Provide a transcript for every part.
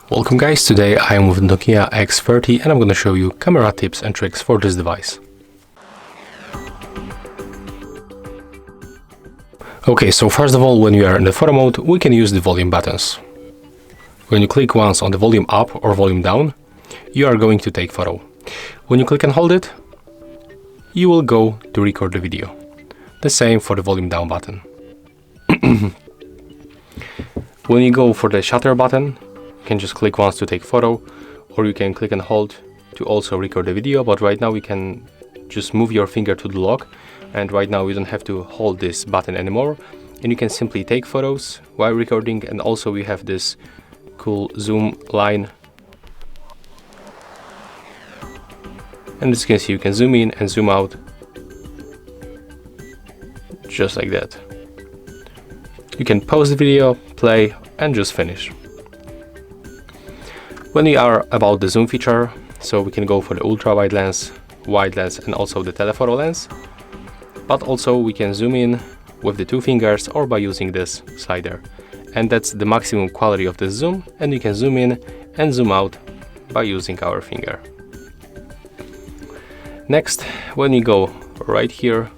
Welcome guys, today I am with NOKIA X30 and I'm going to show you camera tips and tricks for this device. Okay, so first of all, when you are in the photo mode, we can use the volume buttons. When you click once on the volume up or volume down, you are going to take photo. When you click and hold it, you will go to record the video. The same for the volume down button. When you go for the shutter button, you can just click once to take photo, or you can click and hold to also record the video, but right now we can just move your finger to the lock, and right now you don't have to hold this button anymore, and you can simply take photos while recording. And also we have this cool zoom line, and as you can see, you can zoom in and zoom out just like that. You can pause the video, play, and just finish. When we are about the zoom feature, so we can go for the ultra wide lens, wide lens, and also the telephoto lens, but also we can zoom in with the two fingers or by using this slider, and that's the maximum quality of the zoom, and you can zoom in and zoom out by using our finger. Next, when you go right here,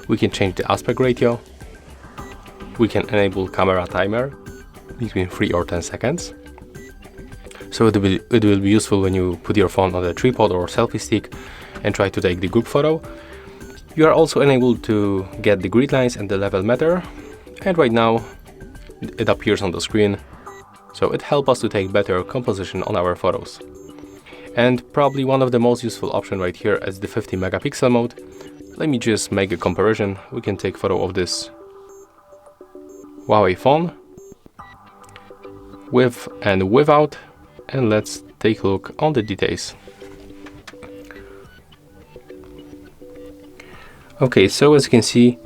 we can change the aspect ratio. We can enable camera timer between 3 or 10 seconds. So it will be useful when you put your phone on the tripod or selfie stick and try to take the group photo. You are also enabled to get the grid lines and the level meter, and right now it appears on the screen, so it helps us to take better composition on our photos. And probably one of the most useful options right here is the 50 megapixel mode. Let me just make a comparison. We can take photo of this Huawei phone with and without, and let's take a look on the details. Okay, so as you can see,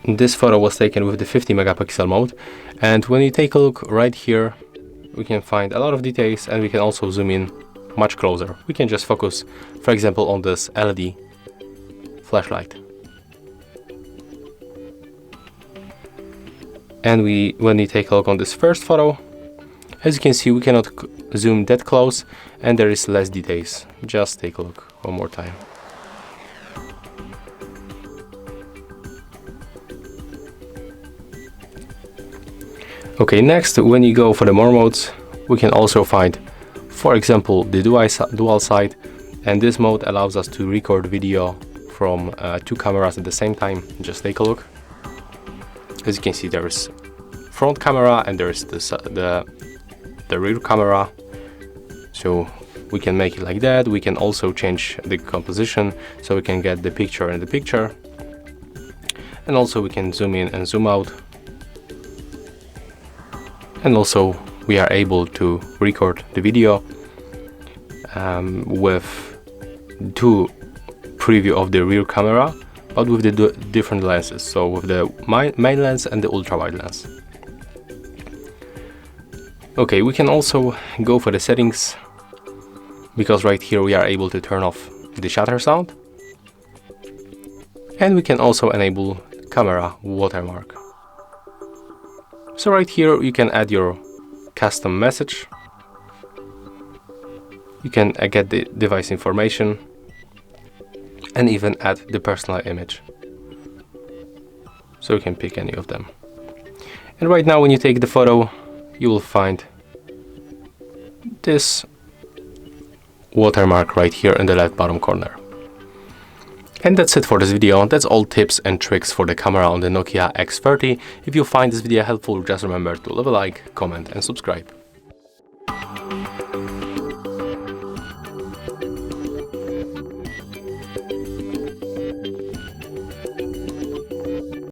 this photo was taken with the 50 megapixel mode, and when you take a look right here, we can find a lot of details, and we can also zoom in much closer. We can just focus, for example, on this LED flashlight. And when we take a look on this first photo, as you can see, we cannot zoom that close and there is less details. Just take a look one more time. Okay, next, when you go for the more modes, we can also find, for example, the dual side, and this mode allows us to record video from two cameras at the same time. Just take a look. As you can see, there is front camera and there is the rear camera, so we can make it like that. We can also change the composition so we can get the picture in the picture, and also we can zoom in and zoom out, and also we are able to record the video with two preview of the rear camera, but with the different lenses, so with the main lens and the ultra wide lens. Okay, we can also go for the settings, because right here we are able to turn off the shutter sound, and we can also enable camera watermark. So right here you can add your custom message, you can get the device information, and even add the personal image, so you can pick any of them. And right now when you take the photo, you will find this watermark right here in the left bottom corner. And that's it for this video. That's all tips and tricks for the camera on the NOKIA X30. If you find this video helpful, just remember to leave a like, comment, and subscribe.